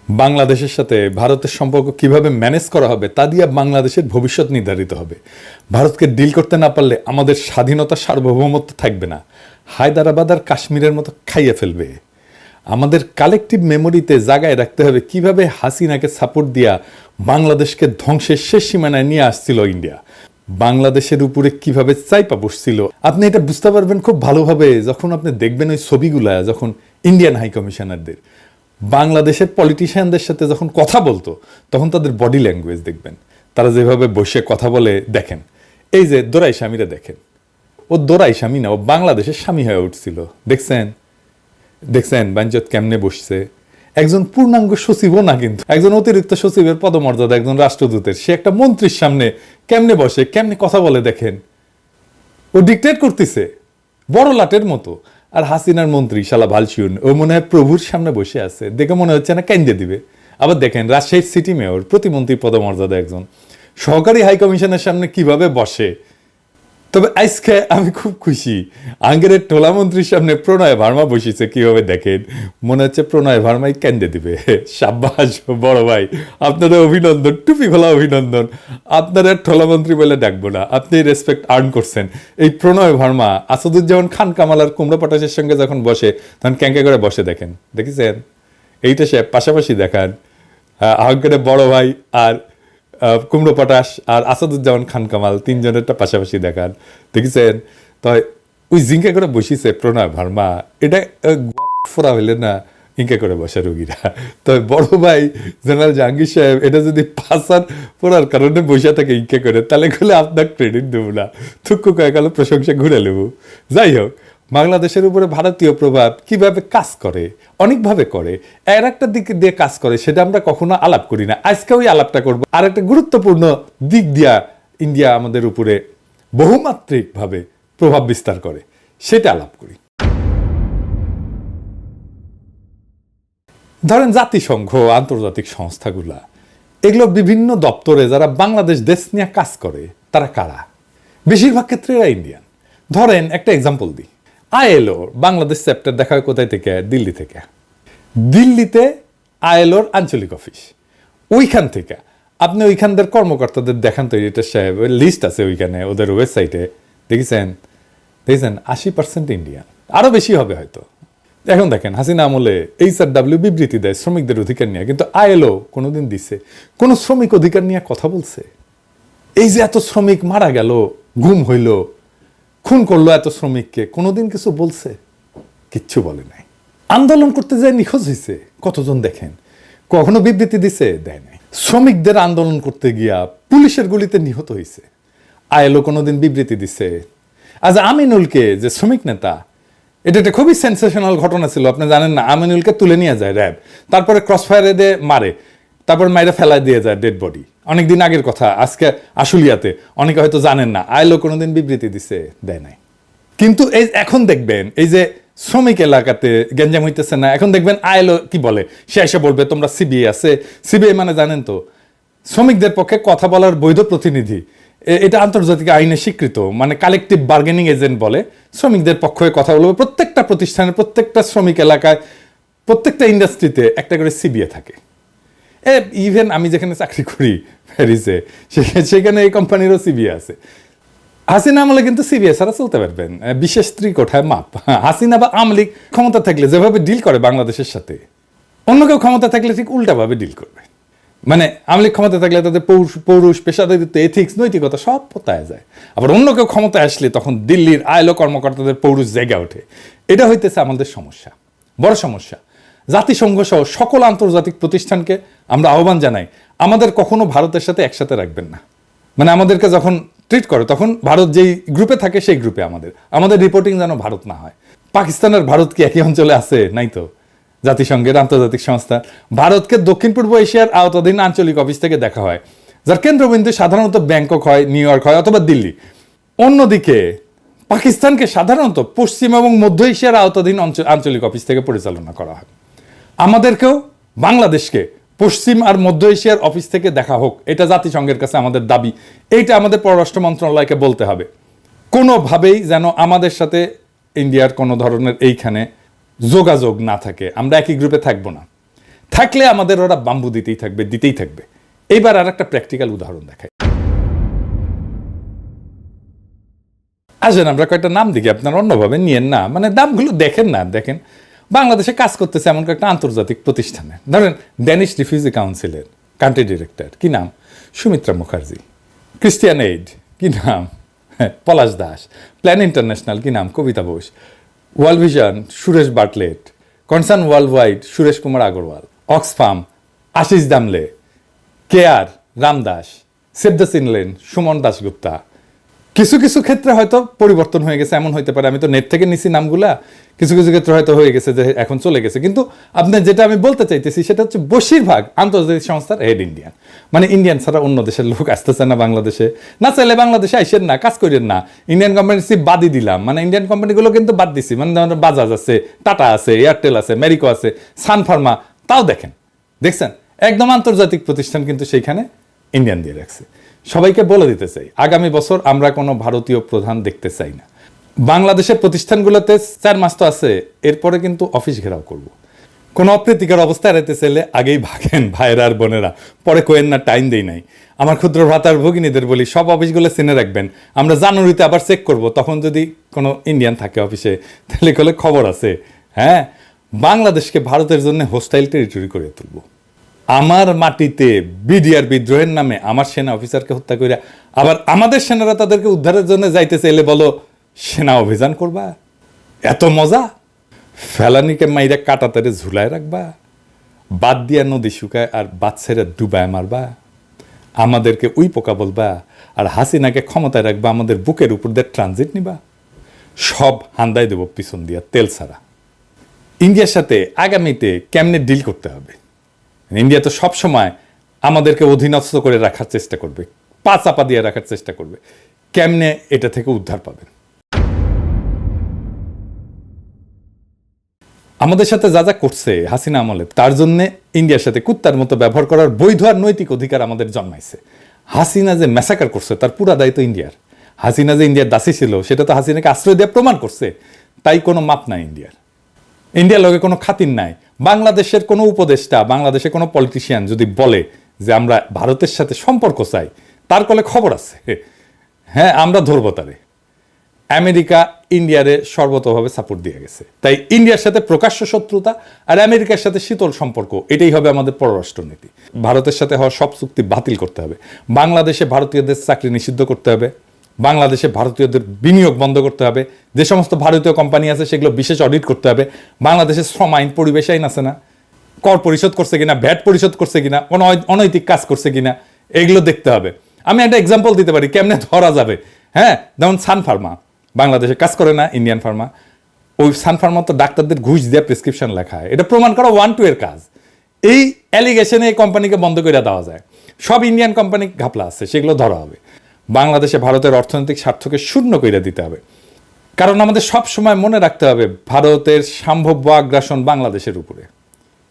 বাংলাদেশের সাথে ভারতের সম্পর্ক কিভাবে ম্যানেজ করা হবে তা দিয়ে বাংলাদেশের ভবিষ্যৎ নির্ধারিত হবে। ভারতকে ডিল করতে না পারলে আমাদের স্বাধীনতা সার্বভৌমত্ব থাকবে না, হায়দ্রাবাদ আর কাশ্মীরের মতো খাইয়ে ফেলবে। আমাদের কালেকটিভ মেমোরিতে জায়গায় রাখতে হবে কিভাবে হাসিনাকে সাপোর্ট দিয়া বাংলাদেশকে ধ্বংসের শেষ সীমানায় নিয়ে আসছিল ইন্ডিয়া, বাংলাদেশের উপরে কিভাবে চাইপা বসছিল। আপনি এটা বুঝতে পারবেন খুব ভালোভাবে যখন আপনি দেখবেন ওই ছবিগুলা, যখন ইন্ডিয়ান হাই কমিশনারদের বাংলাদেশের পলিটিশিয়ানদের সাথে যখন কথা বলতো তখন তাদের বডি ল্যাঙ্গুয়েজ দেখবেন, তারা যেভাবে বসে কথা বলে। দেখেন এই যে দোরাই স্বামীরা দেখেন, ও দোরাই স্বামী না, ও বাংলাদেশের স্বামী হয়ে উঠছিল। দেখছেন দেখছেন বাঞ্চত কেমনে বসছে। একজন পূর্ণাঙ্গ সচিবও না, কিন্তু একজন অতিরিক্ত সচিবের পদমর্যাদা, একজন রাষ্ট্রদূতের, সে একটা মন্ত্রীর সামনে কেমনে বসে, কেমনে কথা বলে। দেখেন ও ডিক্টেট করতেছে বড় লাটের মতো। আর হাসিনার মন্ত্রী শালা ভালসিউন, ও মনে হয় প্রভুর সামনে বসে আছে, দেখে মনে হচ্ছে না কেন্দ্রে দিবে। আবার দেখেন রাজশাহীর সিটি মেয়র, প্রতিমন্ত্রী পদমর্যাদা একজন, সহকারী হাই কমিশনের সামনে কিভাবে বসে। তবে আজকে আমি খুব খুশি, আঙ্গেরের টোলা মন্ত্রীর সামনে প্রণয় ভার্মা বসেছে, কিভাবে দেখেন মনে হচ্ছে প্রণয় ভার্মাই কেন্দ্রে দিবে। সাব্বাস বড় ভাই, আপনাদের অভিনন্দন, টুপি খোলা অভিনন্দন। আপনারা টোলা মন্ত্রী বলে ডাকবো না, আপনি রেসপেক্ট আর্ন করছেন। এই প্রণয় ভার্মা আসাদুজ্জামান খান কামাল আর কুমড়া পটাশের সঙ্গে যখন বসে তখন ক্যাঙ্কা করে বসে, দেখেন দেখেছেন। এইটা সে পাশাপাশি দেখান, আঙ্গেরের বড় ভাই আর কুমড়ো পটাশ আর আসাদুজ্জামান খান কামাল তিনজনেরটা পাশাপাশি দেখান, দেখেছেন। তো ওই জিঙ্কা করে বসিছে প্রণয় ভার্মা, এটা ফোরা হইলে না ইঙ্কা করে বসে রোগীরা। তবে বড় ভাই জেনারেল জাহাঙ্গীর সাহেব এটা যদি পাসার পড়ার কারণে বসে থাকে ইঙ্কা করে, তাহলে গেলে আপনার ক্রেডিট দেবো না, থুক্কু কয়ে গেল প্রশংসা ঘুরে নেব। যাই হোক, বাংলাদেশের উপরে ভারতীয় প্রভাব কিভাবে কাজ করে, অনেকভাবে করে, এর একটা দিক দিয়ে কাজ করে, সেটা আমরা কখনো আলাপ করি না। আজকে ওই আলাপটা করবো। আর একটা গুরুত্বপূর্ণ দিক দিয়া ইন্ডিয়া আমাদের উপরে বহুমাত্রিকভাবে প্রভাব বিস্তার করে, সেটা আলাপ করি। ধরেন জাতিসংঘ, আন্তর্জাতিক সংস্থাগুলা, এগুলো বিভিন্ন দপ্তরে যারা বাংলাদেশ দেশ নিয়ে কাজ করে তারা কারা? বেশিরভাগ ক্ষেত্রে এরা ইন্ডিয়ান। ধরেন একটা এক্সাম্পল দিই, আইএলও বাংলাদেশ চ্যাপ্টার দেখা হয় কোথায় থেকে? দিল্লি থেকে। দিল্লিতে আইএলওর আঞ্চলিক অফিস, ওইখান থেকে আপনি ওইখানদের কর্মকর্তাদের দেখান তো, এটা সাহেব লিস্ট আছে ওইখানে ওদের ওয়েবসাইটে, দেখেছেন 80% ইন্ডিয়ান, আরো বেশি হবে হয়তো। এখন দেখেন হাসিনা আমলে HRW বিবৃতি দেয় শ্রমিকদের অধিকার নিয়ে, কিন্তু আইএলও কোনোদিন দিছে কোন শ্রমিক অধিকার নিয়ে কথা বলছে? এই যে এত শ্রমিক মারা গেল, গুম হইল, খুন করলো এত শ্রমিককে, কোনোদিন কিছু বলছে? কিচ্ছু বলে নাই। আন্দোলন করতে যায় নিখোঁজ হয়েছে কতজন দেখেন, কখনো বিবৃতি দিছে? দেয় নাই। শ্রমিকদের আন্দোলন করতে গিয়া পুলিশের গুলিতে নিহত হয়েছে, আইএলও কোনোদিন বিবৃতি দিছে? আজ আমিনুলকে যে শ্রমিক নেতা, এটা একটা খুবই সেন্সেশনাল ঘটনা ছিল, আপনি জানেন না? আমিনুলকে তুলে নিয়ে যায় র্যাব, তারপরে ক্রস ফায়ারে দিয়ে মারে, তারপর মাইরে ফেলায় দিয়ে যায় ডেড বডি। অনেকদিন আগের কথা, আজকে আশুলিয়াতে, অনেকে হয়তো জানেন না। আইএলও কোনোদিন বিবৃতি দিছে? দেয় নাই। কিন্তু এই এখন দেখবেন এই যে শ্রমিক এলাকাতে গ্যাঞ্জাম হইতেছে না, এখন দেখবেন আইএলও কি বলে, সে এসে বলবে তোমরা সিবিআই আছে। সিবিআই মানে জানেন তো, শ্রমিকদের পক্ষে কথা বলার বৈধ প্রতিনিধি। এটা আন্তর্জাতিক আইনে স্বীকৃত, মানে কালেকটিভ বার্গেনিং এজেন্ট বলে। শ্রমিকদের পক্ষে কথা বলবে। প্রত্যেকটা প্রতিষ্ঠানের, প্রত্যেকটা শ্রমিক এলাকায়, প্রত্যেকটা ইন্ডাস্ট্রিতে একটা করে সিবিআই থাকে। ইভেন আমি যেখানে চাকরি করি প্যারিসে, সেখানে এই কোম্পানিরও সিবিআই আছে। হাসিনা আমলে কিন্তু সিবিআই ছাড়া চলতে পারবেন, বিশেষ ত্রিকোঠায় মাপ। হাসিনা বা আওয়ামী লীগ ক্ষমতা থাকলে যেভাবে ডিল করে বাংলাদেশের সাথে, অন্য কেউ ক্ষমতা থাকলে ঠিক উল্টাভাবে ডিল করবে। মানে আওয়ামী লীগ ক্ষমতা থাকলে তাদের পৌরুষ, পেশাদারিত্ব, এথিক্স, নৈতিকতা সব পতায় যায়। আবার অন্য কেউ ক্ষমতায় আসলে তখন দিল্লির আইএলও কর্মকর্তাদের পৌরুষ জেগে ওঠে। এটা হইতেছে আমাদের সমস্যা, বড় সমস্যা। জাতিসংঘ সহ সকল আন্তর্জাতিক প্রতিষ্ঠানকে আমরা আহ্বান জানাই, আমাদের কখনো ভারতের সাথে একসাথে রাখবেন না। মানে আমাদেরকে যখন ট্রিট করে তখন ভারত যেই গ্রুপে থাকে সেই গ্রুপে আমাদের রিপোর্টিং যেন ভারত না হয়। পাকিস্তানের ভারত কি একই অঞ্চলে আছে? নাই তো। জাতিসংঘের আন্তর্জাতিক সংস্থা ভারতকে দক্ষিণ পূর্ব এশিয়ার আওতাধীন আঞ্চলিক অফিস থেকে দেখা হয়, যার কেন্দ্রবিন্দু সাধারণত ব্যাংকক হয়, নিউ ইয়র্ক হয় অথবা দিল্লি। অন্যদিকে পাকিস্তানকে সাধারণত পশ্চিম এবং মধ্য এশিয়ার আওতাধীন আঞ্চলিক অফিস থেকে পরিচালনা করা হয়। আমাদেরকেও বাংলাদেশকে পশ্চিম আর মধ্য এশিয়ার অফিস থেকে দেখা হোক, এটা জাতিসংঘের কাছে আমাদের দাবি। এইটা আমাদের পররাষ্ট্র মন্ত্রণালয়কে বলতে হবে। কোনোভাবেই যেন আমাদের সাথে ইন্ডিয়ার কোনো ধরনের এইখানে যোগাযোগ না থাকে, আমরা একই গ্রুপে থাকবো না। থাকলে আমাদের ওরা বাম্বু দিতেই থাকবে। এইবার আর একটা প্র্যাকটিক্যাল উদাহরণ দেখাই। আসেন আমরা কয়েকটা নাম দেখি, আপনারা অন্যভাবে নিয়েন না, মানে দামগুলো দেখেন বাংলাদেশে কাজ করতেছে এমন একটা আন্তর্জাতিক প্রতিষ্ঠানে, ধরেন ড্যানিশ রিফিউজি কাউন্সিলের কান্ট্রি ডিরেক্টর, কি নাম? সুমিত্রা মুখার্জি। ক্রিস্টিয়ান এইড, কি নাম? পলাশ দাস। প্ল্যান ইন্টারন্যাশনাল, কি নাম? Kavita Bose. World vision, Suresh Batlet. Concern worldwide, Suresh Kumar Agarwal. Oxfam, Ashish Damle. Care, Ramdas. Save the children, Suman Dasgupta. কিছু কিছু ক্ষেত্রে হয়তো পরিবর্তন হয়ে গেছে, এমন হইতে পারে, আমি তো নেট থেকে নিছি নামগুলা, কিছু কিছু ক্ষেত্রে হয়তো হয়ে গেছে যে এখন চলে গেছে, কিন্তু আপনার যেটা আমি বলতে চাইতেছি সেটা হচ্ছে বেশিরভাগ আন্তর্জাতিক সংস্থার হেড ইন্ডিয়ান, মানে ইন্ডিয়ান ছাড়া অন্য দেশের লোক আসতেছে না বাংলাদেশে, না চাইলে বাংলাদেশে আইসেন না, কাজ করেন না, ইন্ডিয়ান কোম্পানি বাদই দিলাম, মানে ইন্ডিয়ান কোম্পানিগুলো কিন্তু বাদ দিছি, মানে বাজাজ আছে, টাটা আছে, এয়ারটেল আছে, ম্যারিকো আছে, সান ফার্মা, তাও দেখছেন একদম আন্তর্জাতিক প্রতিষ্ঠান কিন্তু সেইখানে ইন্ডিয়ান দিয়ে রাখছে। সবাইকে বলে দিতে চাই, আগামী বছর আমরা কোনো ভারতীয় প্রধান দেখতে চাই না। বাংলাদেশের প্রতিষ্ঠানগুলোতে 4 মাস তো আছে, এরপরে কিন্তু অফিস ঘেরাও করব। কোনো অপ্রীতিকর অবস্থা এড়াইতে চাইলে আগেই ভাগেন ভাইয়েরা আর বোনেরা, পরে কোয়েন না, টাইম দেই নাই। আমার ক্ষুদ্র ভ্রাতার ভগিনীদের বলি, সব অফিসগুলো চিনে রাখবেন, আমরা জানুয়ারিতে আবার চেক করব, তখন যদি কোনো ইন্ডিয়ান থাকে অফিসে তাহলে কলে খবর আছে। হ্যাঁ, বাংলাদেশকে ভারতের জন্য হোস্টাইল টেরিটরি করে তুলব। আমার মাটিতে বিডিআর বিদ্রোহের নামে আমার সেনা অফিসারকে হত্যা করে আবার আমাদের সেনারা তাদেরকে উদ্ধারের জন্য যাইতে চাইলে বলো সেনা অভিযান করবা? এত মজা? ফেলানিকে মাইরা কাটাতারে ঝুলায় রাখবা, বাদ দিয়া নদী শুকায় আর বাদ ছেড়ে ডুবায় মারবা, আমাদেরকে উই পোকা বলবা, আর হাসিনাকে ক্ষমতায় রাখবা, আমাদের বুকের উপর দিয়ে ট্রানজিট নিবা, সব হান্দাই দেব পিছন দিয়া তেল ছাড়া। ইন্ডিয়ার সাথে আগামীতে কেমনে ডিল করতে হবে? ইন্ডিয়া তো সবসময় আমাদেরকে অধীনস্থ করে রাখার চেষ্টা করবে, পা চাপা দিয়ে রাখার চেষ্টা করবে, কেমনে এটা থেকে উদ্ধার পাবেন? আমাদের সাথে যা যা করছে হাসিনা আমলে, তার জন্য ইন্ডিয়ার সাথে কুত্তার মতো ব্যবহার করার বৈধ আর নৈতিক অধিকার আমাদের জন্মাইছে। হাসিনা যে ম্যাসাকার করছে তার পুরা দায়িত্ব ইন্ডিয়ার। হাসিনা যে ইন্ডিয়ার দাসী ছিল সেটা তো হাসিনাকে আশ্রয় দিয়ে প্রমাণ করছে, তাই কোনো মাপ নাই ইন্ডিয়ার। ইন্ডিয়ার লগে কোনো খাতির নাই। বাংলাদেশের কোনো উপদেষ্টা, বাংলাদেশের কোনো পলিটিশিয়ান যদি বলে যে আমরা ভারতের সাথে সম্পর্ক চাই, তার কলে খবর আছে, হ্যাঁ আমরা ধরবো তারে। আমেরিকা ইন্ডিয়ারে সর্বতভাবে সাপোর্ট দিয়ে গেছে, তাই ইন্ডিয়ার সাথে প্রকাশ্য শত্রুতা আর আমেরিকার সাথে শীতল সম্পর্ক, এটাই হবে আমাদের পররাষ্ট্রনীতি। ভারতের সাথে হওয়া সব চুক্তি বাতিল করতে হবে, বাংলাদেশে ভারতীয়দের চাকরি নিষিদ্ধ করতে হবে, বাংলাদেশে ভারতীয়দের বিনিয়োগ বন্ধ করতে হবে, যে সমস্ত ভারতীয় কোম্পানি আছে সেগুলো বিশেষ অডিট করতে হবে, বাংলাদেশের শ্রম আইন, পরিবেশ আইন আছে না, কর পরিশোধ করছে কিনা, ভ্যাট পরিশোধ করছে কিনা, কোনো অনৈতিক কাজ করছে কিনা, এগুলো দেখতে হবে। আমি একটা এক্সাম্পল দিতে পারি কেমনে ধরা যাবে। হ্যাঁ, যেমন সান ফার্মা বাংলাদেশে কাজ করে না, ইন্ডিয়ান ফার্মা, ওই সান ফার্মা তো ডাক্তারদের ঘুষ দিয়ে প্রেসক্রিপশন লেখা হয়, এটা প্রমাণ করা 1-2 এর কাজ। এই অ্যালিগেশনে এই কোম্পানিকে বন্ধ করে দেওয়া যায়। সব ইন্ডিয়ান কোম্পানি ঘাপলা আছে, সেগুলো ধরা হবে। বাংলাদেশে ভারতের অর্থনৈতিক স্বার্থকে শূন্য করে দিতে হবে, কারণ আমাদের সব সময় মনে রাখতে হবে ভারতের সম্ভাব্য আগ্রাসন বাংলাদেশের উপরে।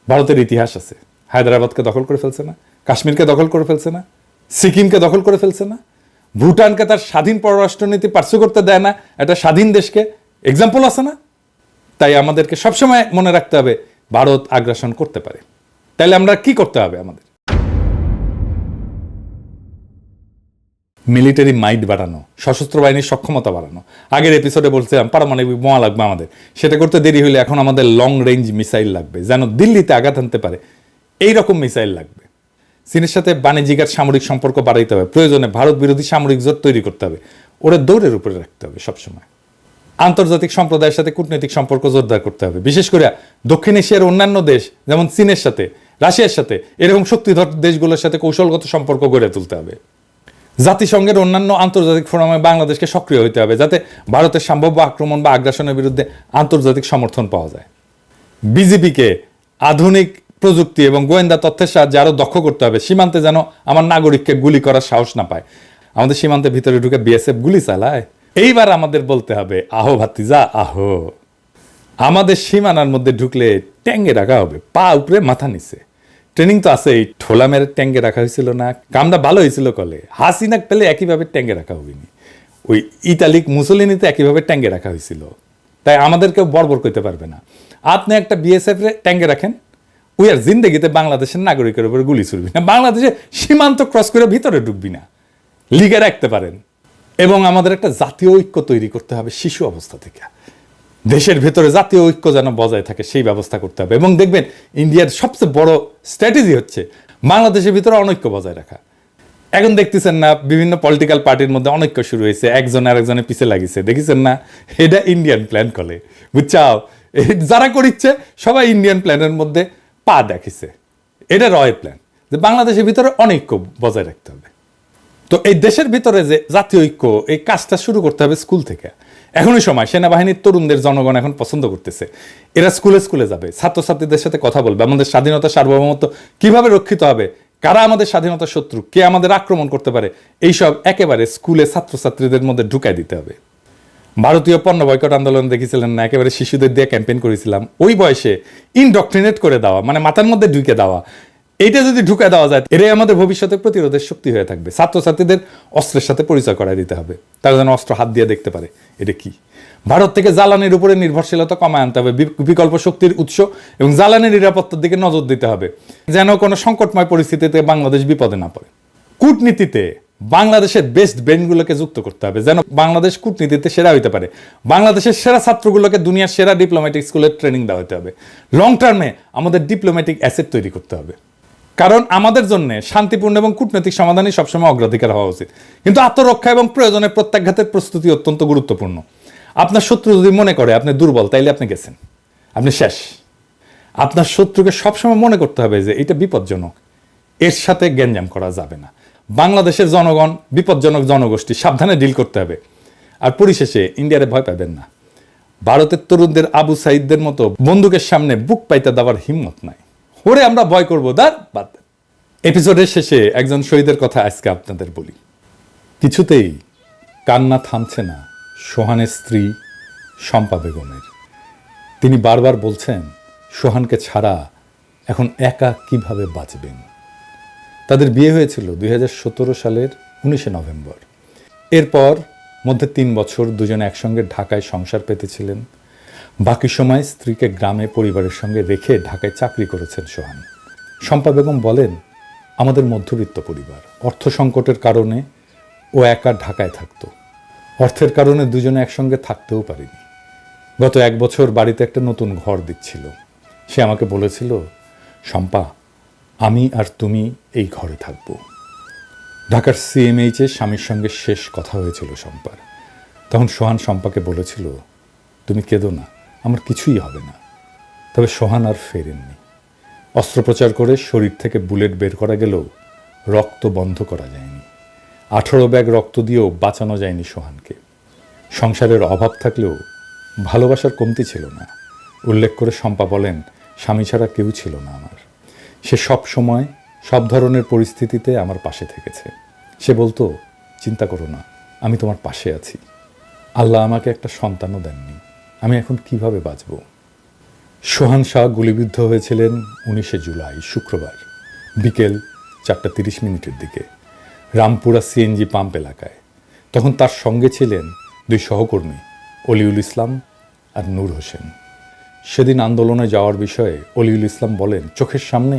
ভারতের ইতিহাস আছে, হায়দ্রাবাদকে দখল করে ফেলছে না, কাশ্মীরকে দখল করে ফেলছে না, সিকিমকে দখল করে ফেলছে না, ভুটানকে তার স্বাধীন পররাষ্ট্রনীতি পার্সু করতে দেয় না, একটা স্বাধীন দেশকে, এক্সাম্পল আছে না? তাই আমাদেরকে সবসময় মনে রাখতে হবে ভারত আগ্রাসন করতে পারে। তাইলে আমরা কি করতে হবে? আমাদের মিলিটারি মাইট বাড়ানো, সশস্ত্র বাহিনীর সক্ষমতা বাড়ানো। আগের এপিসোডে বলছিলাম পারমাণবিক বোমা লাগবে আমাদের, সেটা করতে দেরি হলে এখন আমাদের লং রেঞ্জ মিসাইল লাগবে, যেন দিল্লিতে আঘাত আনতে পারে এইরকম মিসাইল লাগবে। চীনের সাথে বাণিজ্যিক আর সামরিক সম্পর্ক বাড়াইতে হবে, প্রয়োজনে ভারত বিরোধী সামরিক জোট তৈরি করতে হবে, ওরা দৌড়ের উপরে রাখতে হবে সবসময়। আন্তর্জাতিক সম্প্রদায়ের সাথে কূটনৈতিক সম্পর্ক জোরদার করতে হবে, বিশেষ করে দক্ষিণ এশিয়ার অন্যান্য দেশ যেমন চীনের সাথে, রাশিয়ার সাথে, এরকম শক্তিধর দেশগুলোর সাথে কৌশলগত সম্পর্ক গড়ে তুলতে হবে। জাতিসংঘের অন্যান্য আন্তর্জাতিক ফোরামে বাংলাদেশকে সক্রিয় হতে হবে, যাতে ভারতের সম্ভাব্য আক্রমণ বা আগ্রাসনের বিরুদ্ধে আন্তর্জাতিক সমর্থন পাওয়া যায়। বিজেপিকে আধুনিক প্রযুক্তি এবং গোয়েন্দা তথ্যের সাহায্যে আরও দক্ষ করতে হবে, সীমান্তে যেন আমার নাগরিককে গুলি করার সাহস না পায়। আমাদের সীমান্তের ভিতরে ঢুকে বিএসএফ গুলি চালায়। এইবার আমাদের বলতে হবে, আহো ভাতিজা আহো, আমাদের সীমানার মধ্যে ঢুকলে ট্যাঙ্গে রাখা হবে, পা উপরে মাথা নিচে। ট্রেনিং তো আছে, এই ঠোলা মেরে ট্যাঙ্গে রাখা হয়েছিল না, কামটা ভালো হয়েছিল কলে। হাসিনাক পেলে একইভাবে ট্যাঙ্গে রাখা হবেনি, ওই ইতালিক মুসলিনিতে একইভাবে ট্যাঙ্গে রাখা হয়েছিল। তাই আমাদেরকেও বর্বর করতে পারবে না। আপনি একটা বিএসএফ রে ট্যাঙ্গে রাখেন, উই আর জিন্দেগিতে বাংলাদেশের নাগরিকের উপর গুলি ছুড়বি না, বাংলাদেশে সীমান্ত ক্রস করে ভিতরে ঢুকবি না, লিগে রাখতে পারেন। এবং আমাদের একটা জাতীয় ঐক্য তৈরি করতে হবে শিশু অবস্থা থেকে। দেশের ভেতরে জাতীয় ঐক্য যেন বজায় থাকে সেই ব্যবস্থা করতে হবে। এবং দেখবেন ইন্ডিয়ার সবচেয়ে বড় স্ট্র্যাটেজি হচ্ছে বাংলাদেশের ভিতরে অনৈক্য বজায় রাখা। এখন দেখতেছেন না বিভিন্ন পলিটিক্যাল পার্টির মধ্যে অনৈক্য শুরু হয়েছে, একজন আরেকজনের পিছে লাগিয়েছে, দেখেছেন না? এটা ইন্ডিয়ান প্ল্যান করে, বুঝছাও? যারা করিচ্ছে সবাই ইন্ডিয়ান প্ল্যানের মধ্যে পা দেখিছে। এটা রয়ের প্ল্যান যে বাংলাদেশের ভিতরে অনৈক্য বজায় রাখতে হবে। তো এই দেশের ভিতরে যে জাতীয় ঐক্য, এই কাজটা শুরু করতে হবে স্কুল থেকে। এখনই সময়, সেনাবাহিনীর তরুণদের জনগণ এখন পছন্দ করতেছে। এরা স্কুলে স্কুলে যাবে, ছাত্রছাত্রীদের সাথে কথা বলবে, আমাদের স্বাধীনতা সার্বভৌমত্ব কিভাবে রক্ষিত হবে, কারা আমাদের স্বাধীনতার শত্রু, কে আমাদের আক্রমণ করতে পারে, এইসব একেবারে স্কুলে ছাত্রছাত্রীদের মধ্যে ঢুকাই দিতে হবে। ভারতীয় পণ্য বয়কট আন্দোলন দেখেছিলেন না? একেবারে শিশুদের দিয়ে ক্যাম্পেইন করেছিলাম। ওই বয়সে ইনডক্ট্রিনেট করে দেওয়া, মানে মাথার মধ্যে ঢুকে দেওয়া, এইটা যদি ঢুকে দেওয়া যায়, এটাই আমাদের ভবিষ্যতে প্রতিরোধের শক্তি হয়ে থাকবে। ছাত্রছাত্রীদের অস্ত্রের সাথে পরিচয় করায় দিতে হবে, তারা যেন অস্ত্র হাত দিয়ে দেখতে পারে এটা কি। ভারত থেকে জ্বালানির উপরে নির্ভরশীলতা কমায় আনতে হবে, বিকল্প শক্তির উৎস এবং জ্বালানির নিরাপত্তার দিকে নজর দিতে হবে, যেন কোনো সংকটময় পরিস্থিতিতে বাংলাদেশ বিপদে না পড়ে। কূটনীতিতে বাংলাদেশের বেস্ট ব্রেনগুলোকে যুক্ত করতে হবে, যেন বাংলাদেশ কূটনীতিতে সেরা হইতে পারে। বাংলাদেশের সেরা ছাত্রগুলোকে দুনিয়ার সেরা ডিপ্লোম্যাটিক স্কুলের ট্রেনিং দেওয়া হতে হবে। লং টার্মে আমাদের ডিপ্লোম্যাটিক অ্যাসেট তৈরি করতে হবে, কারণ আমাদের জন্য শান্তিপূর্ণ এবং কূটনৈতিক সমাধানই সবসময় অগ্রাধিকার হওয়া উচিত। কিন্তু আত্মরক্ষা এবং প্রয়োজনে প্রত্যাঘাতের প্রস্তুতি অত্যন্ত গুরুত্বপূর্ণ। আপনার শত্রু যদি মনে করে আপনি দুর্বল, তাইলে আপনি গেছেন, আপনি শেষ। আপনার শত্রুকে সবসময় মনে করতে হবে যে এটা বিপজ্জনক, এর সাথে গ্যাঞ্জাম করা যাবে না। বাংলাদেশের জনগণ বিপজ্জনক জনগোষ্ঠী, সাবধানে ডিল করতে হবে। আর পরিশেষে ইন্ডিয়ারে ভয় পাবেন না। ভারতের তরুণদের আবু সাইদদের মতো বন্দুকের সামনে বুক পাইতে দেওয়ার হিম্মত নাই। ওরে আমরা ভয় করবো, দাঁড় বাদ। এপিসোডের শেষে একজন শহীদের কথা আজকে আপনাদের বলি। কিছুতেই কান্না থামছে না সোহানের স্ত্রী শম্পা বেগমের। তিনি বারবার বলছেন সোহানকে ছাড়া এখন একা কিভাবে বাঁচবেন। তাদের বিয়ে হয়েছিল 2017 সালের 19 নভেম্বর। এরপর মধ্যে 3 বছর দুজনে একসঙ্গে ঢাকায় সংসার পেতেছিলেন। বাকি সময় স্ত্রীকে গ্রামে পরিবারের সঙ্গে রেখে ঢাকায় চাকরি করেছেন সোহান। শম্পা বেগম বলেন, আমাদের মধ্যবিত্ত পরিবার, অর্থ সংকটের কারণে ও একা ঢাকায় থাকত। অর্থের কারণে দুজনে একসঙ্গে থাকতেও পারিনি। গত 1 বছর বাড়িতে একটা নতুন ঘর দিচ্ছিল। সে আমাকে বলেছিল, শম্পা, আমি আর তুমি এই ঘরে থাকব। ঢাকার CMH-এ স্বামীর সঙ্গে শেষ কথা হয়েছিল শম্পার। তখন সোহান শম্পাকে বলেছিল, তুমি কেঁদো না, আমার কিছুই হবে না। তবে সোহান আর ফেরেননি। অস্ত্রোপচার করে শরীর থেকে বুলেট বের করা গেলেও রক্ত বন্ধ করা যায়নি। 18 ব্যাগ রক্ত দিয়েও বাঁচানো যায়নি সোহানকে। সংসারের অভাব থাকলেও ভালোবাসার কমতি ছিল না। উল্লেখ করে শম্পা বলেন, স্বামী ছাড়া কেউ ছিল না আমার। সে সব সময় সব ধরনের পরিস্থিতিতে আমার পাশে থেকেছে। সে বলতো, চিন্তা করো না, আমি তোমার পাশে আছি। আল্লাহ আমাকে একটা সন্তানও দেননি, আমি এখন কিভাবে বাঁচব। সোহান শাহ গুলিবিদ্ধ হয়েছিলেন 19 জুলাই শুক্রবার বিকেল 4:30 দিকে রামপুরা CNG পাম্প এলাকায়। তখন তার সঙ্গে ছিলেন 2 সহকর্মী, অলিউল ইসলাম আর নূর হোসেন। সেদিন আন্দোলনে যাওয়ার বিষয়ে অলিউল ইসলাম বলেন, চোখের সামনে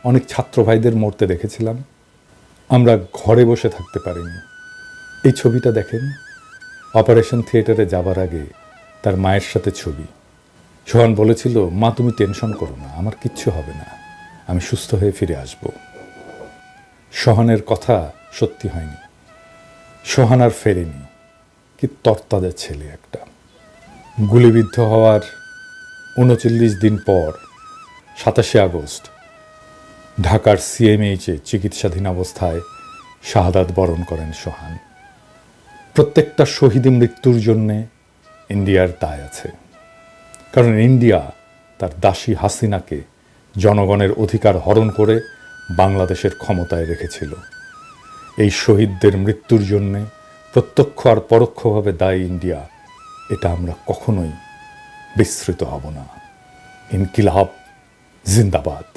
অনেক ছাত্র ভাইদের মরতে দেখেছিলাম, আমরা ঘরে বসে থাকতে পারিনি। এই ছবিটা দেখেন, অপারেশন থিয়েটারে যাবার আগে তার মায়ের সাথে ছবি। সোহান বলেছিল, মা তুমি টেনশন করো না, আমার কিচ্ছু হবে না, আমি সুস্থ হয়ে ফিরে আসব। সোহানের কথা সত্যি হয়নি। সোহান আর ফেরেনি। কি তরতাজা ছেলে একটা। গুলিবিদ্ধ হওয়ার 39 দিন পর 27 আগস্ট ঢাকার CMH-এ চিকিৎসাধীন অবস্থায় শাহাদাত বরণ করেন সোহান। প্রত্যেকটা শহীদ মৃত্যুর জন্যে ইন্ডিয়ার দায় আছে, কারণ ইন্ডিয়া তার দাসী হাসিনাকে জনগণের অধিকার হরণ করে বাংলাদেশের ক্ষমতায় রেখেছিল। এই শহীদদের মৃত্যুর জন্যে প্রত্যক্ষ আর পরোক্ষভাবে দায়ী ইন্ডিয়া। এটা আমরা কখনোই বিস্মৃত হব না। ইনকিলাব জিন্দাবাদ।